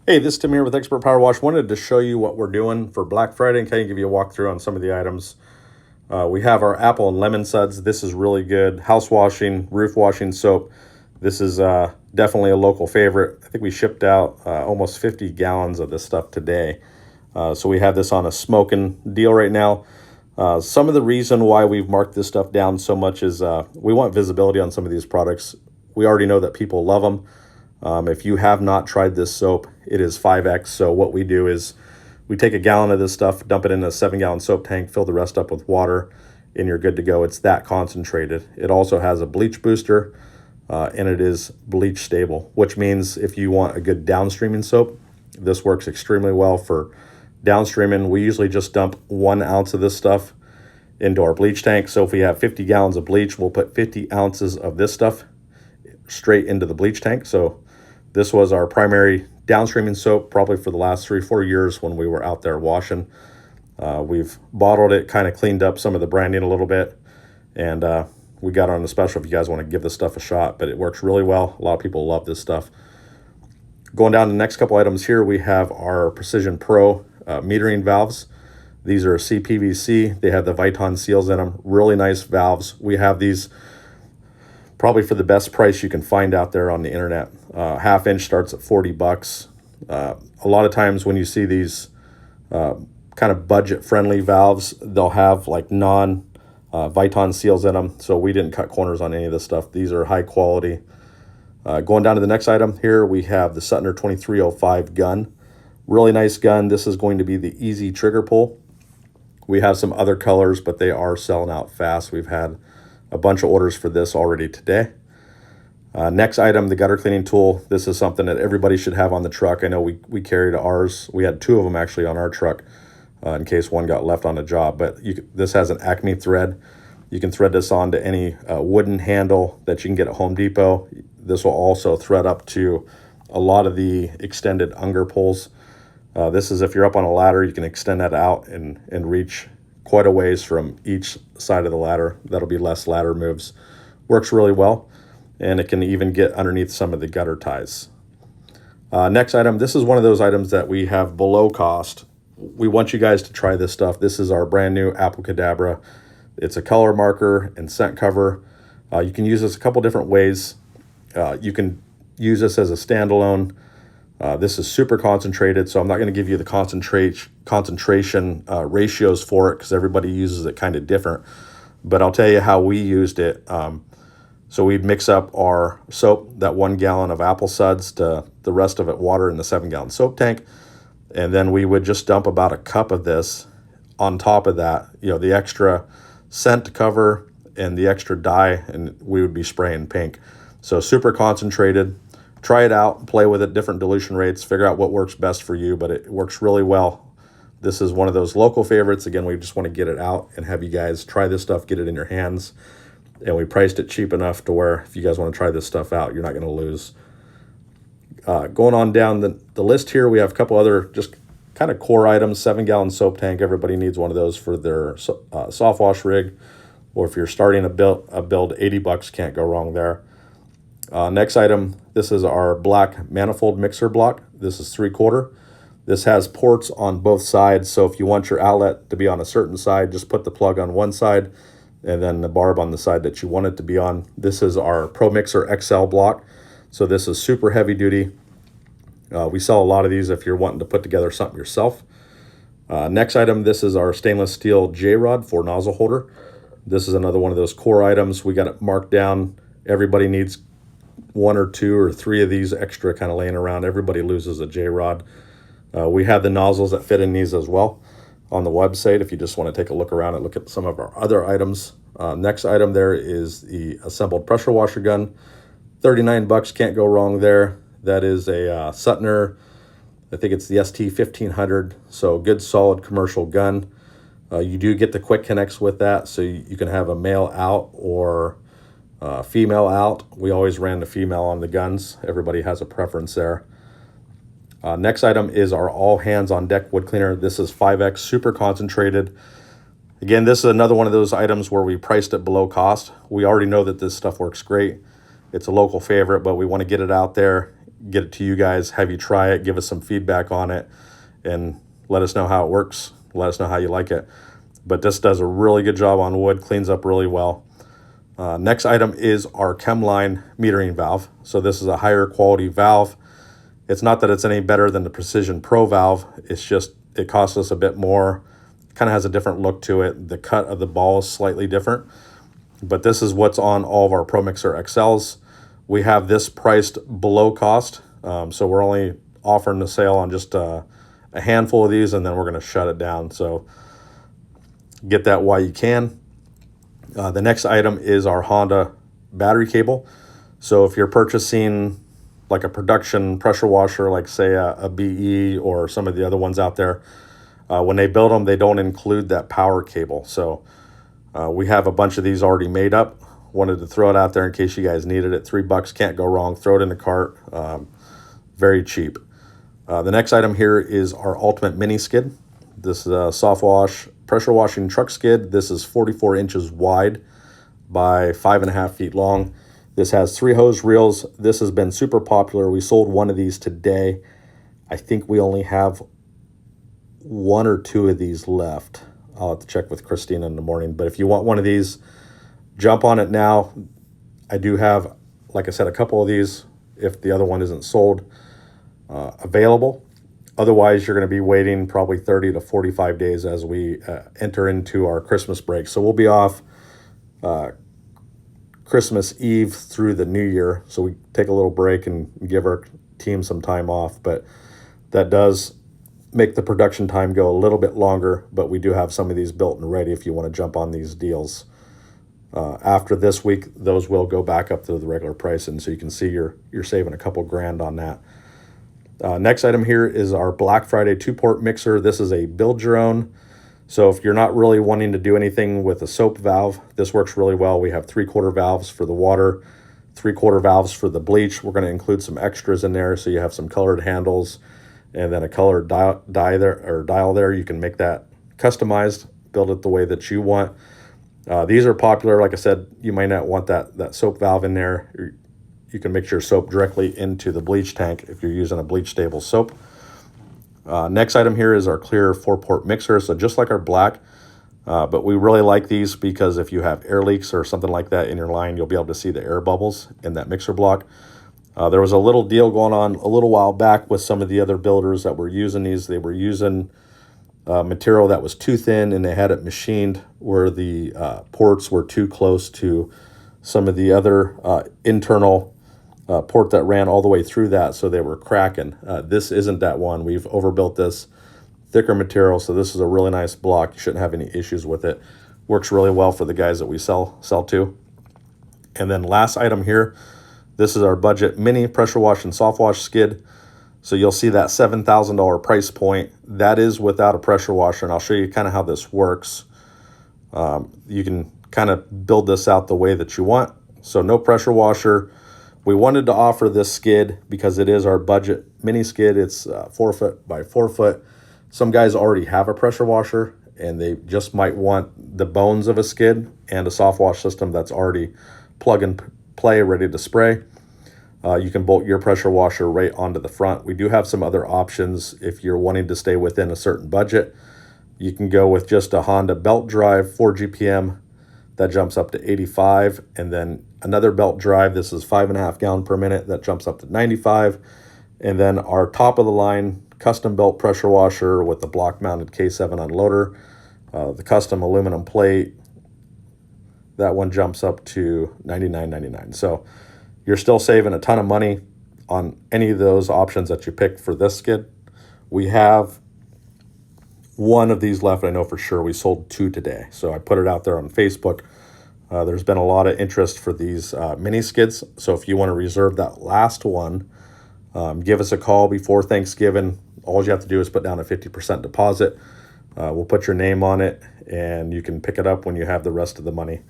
Hey, this is Tim here with Expert Power Wash. Wanted to show you what we're doing for Black Friday and kind of give you a walkthrough on some of the items. We have our apple and lemon suds. This is really good. House washing, roof washing soap. This is definitely a local favorite. I think we shipped out almost 50 gallons of this stuff today. So we have this on a smoking deal right now. Some of the reason why we've marked this stuff down so much is we want visibility on some of these products. We already know that people love them. If you have not tried this soap, it is 5X. So what we do is we take a gallon of this stuff, dump it in a 7-gallon soap tank, fill the rest up with water, and you're good to go. It's that concentrated. It also has a bleach booster, and it is bleach stable, which means if you want a good downstreaming soap, this works extremely well for downstreaming. We usually just dump 1 ounce of this stuff into our bleach tank. So if we have 50 gallons of bleach, we'll put 50 ounces of this stuff straight into the bleach tank. So this was our primary downstreaming soap probably for the last 3-4 years when we were out there washing. We've bottled it, kind of cleaned up some of the branding a little bit, and we got on the special if you guys want to give this stuff a shot, but it works really well. A lot of people love this stuff. Going down to the next couple items here, we have our Precision Pro metering valves. These are CPVC. They have the Viton seals in them. Really nice valves. We have these probably for the best price you can find out there on the internet. Half inch starts at $40. A lot of times when you see these kind of budget friendly valves, they'll have like non Viton seals in them. So we didn't cut corners on any of this stuff. These are high quality. Going down to the next item here, we have the Suttner 2305 gun. Really nice gun. This is going to be the easy trigger pull. We have some other colors, but they are selling out fast. We've had a bunch of orders for this already today. Next item, the gutter cleaning tool. This is something that everybody should have on the truck. I know we carried ours. We had 2 of them actually on our truck in case one got left on a job. But this has an Acme thread. You can thread this onto any wooden handle that you can get at Home Depot. This will also thread up to a lot of the extended Unger poles. This is if you're up on a ladder, you can extend that out and reach quite a ways from each side of the ladder. That'll be less ladder moves. Works really well, and it can even get underneath some of the gutter ties. Next item, this is one of those items that we have below cost. We want you guys to try this stuff. This is our brand new Apple Cadabra. It's a color marker and scent cover. You can use this a couple different ways. You can use this as a standalone. This is super concentrated, so I'm not going to give you the concentration ratios for it because everybody uses it kind of different. But I'll tell you how we used it. So we'd mix up our soap, that 1 gallon of apple suds, to the rest of it water in the 7-gallon soap tank. And then we would just dump about a cup of this on top of that, the extra scent cover and the extra dye, and we would be spraying pink. So super concentrated. Try it out, play with it, different dilution rates, figure out what works best for you, but it works really well. This is one of those local favorites. Again, we just want to get it out and have you guys try this stuff, get it in your hands. And we priced it cheap enough to where if you guys want to try this stuff out, you're not going to lose. Going on down the list here, we have a couple other just kind of core items. 7-gallon soap tank. Everybody needs one of those for their soft wash rig. Or if you're starting a build, $80 can't go wrong there. Next item, this is our black manifold mixer block. This is 3/4. This has ports on both sides, so if you want your outlet to be on a certain side, just put the plug on one side and then the barb on the side that you want it to be on. This is our Pro Mixer XL block, so this is super heavy duty. We sell a lot of these if you're wanting to put together something yourself. Next item, this is our stainless steel J-rod for nozzle holder. This is another one of those core items. We got it marked down. Everybody needs 1 or 2 or 3 of these extra kind of laying around. Everybody loses a J-rod. We have the nozzles that fit in these as well on the website if you just want to take a look around and look at some of our other items. Next item there is the assembled pressure washer gun. $39, can't go wrong there. That is a Suttner, I think it's the ST1500, so good solid commercial gun. You do get the quick connects with that, so you can have a male out or female out. We always ran the female on the guns. Everybody has a preference there. Next item is our all hands on deck wood cleaner. This is 5X, super concentrated. Again, this is another one of those items where we priced it below cost. We already know that this stuff works great. It's a local favorite, but we want to get it out there, get it to you guys, have you try it, give us some feedback on it, and let us know how it works. Let us know how you like it. But this does a really good job on wood, cleans up really well. Next item is our Chemline metering valve. So this is a higher quality valve. It's not that it's any better than the Precision Pro valve. It's just it costs us a bit more. Kind of has a different look to it. The cut of the ball is slightly different. But this is what's on all of our ProMixer XLs. We have this priced below cost. So we're only offering the sale on just a handful of these, and then we're going to shut it down. So get that while you can. The next item is our Honda battery cable. So if you're purchasing like a production pressure washer, like say a BE or some of the other ones out there, when they build them, they don't include that power cable. So we have a bunch of these already made up. Wanted to throw it out there in case you guys needed it. $3, can't go wrong. Throw it in the cart. Very cheap. The next item here is our Ultimate Mini Skid. This is a soft wash pressure washing truck skid. This is 44 inches wide by 5.5 feet long. This has 3 hose reels. This has been super popular. We sold one of these today. I think we only have 1 or 2 of these left. I'll have to check with Christina in the morning. But if you want one of these, jump on it now. I do have, like I said, a couple of these if the other one isn't sold available. Otherwise, you're going to be waiting probably 30 to 45 days as we enter into our Christmas break. So we'll be off Christmas Eve through the New Year. So we take a little break and give our team some time off. But that does make the production time go a little bit longer. But we do have some of these built and ready if you want to jump on these deals. After this week, those will go back up to the regular price. And so you can see you're saving a couple grand on that. Next item here is our Black Friday 2-port mixer. This is a build your own. So if you're not really wanting to do anything with a soap valve, this works really well. We have 3/4 valves for the water, 3/4 valves for the bleach. We're going to include some extras in there. So you have some colored handles and then a colored dial there. You can make that customized, build it the way that you want. These are popular. Like I said, you might not want that soap valve in there. You can mix your soap directly into the bleach tank if you're using a bleach stable soap. Next item here is our clear 4-port mixer. So just like our black, but we really like these because if you have air leaks or something like that in your line, you'll be able to see the air bubbles in that mixer block. There was a little deal going on a little while back with some of the other builders that were using these. They were using material that was too thin, and they had it machined where the ports were too close to some of the other internal port that ran all the way through that, so they were cracking. This isn't that one. We've overbuilt this, thicker material, so this is a really nice block. You shouldn't have any issues with it. Works really well for the guys that we sell to. And then last item here, this is our budget mini pressure wash and soft wash skid. So you'll see that $7,000 price point. That is without a pressure washer, and I'll show you kind of how this works. You can kind of build this out the way that you want. So no pressure washer. We wanted to offer this skid because it is our budget mini skid. It's 4 foot by 4 foot. Some guys already have a pressure washer and they just might want the bones of a skid and a soft wash system that's already plug and play, ready to spray. You can bolt your pressure washer right onto the front. We do have some other options if you're wanting to stay within a certain budget. You can go with just a Honda belt drive, 4 GPM. That jumps up to 85, and then another belt drive. This is 5.5 gallon per minute. That jumps up to 95, and then our top of the line custom belt pressure washer with the block mounted K7 unloader, the custom aluminum plate. That one jumps up to $99.99. So you're still saving a ton of money on any of those options that you pick for this skid. We have one of these left. I know for sure we sold 2 today. So I put it out there on Facebook. There's been a lot of interest for these mini skids. So if you want to reserve that last one, give us a call before Thanksgiving. All you have to do is put down a 50% deposit. We'll put your name on it and you can pick it up when you have the rest of the money.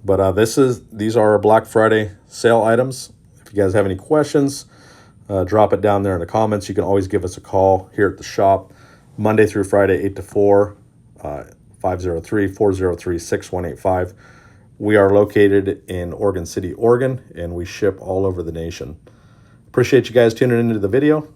But these are our Black Friday sale items. If you guys have any questions, drop it down there in the comments. You can always give us a call here at the shop, Monday through Friday, 8 to 4, 503-403-6185. We are located in Oregon City, Oregon, and we ship all over the nation. Appreciate you guys tuning into the video.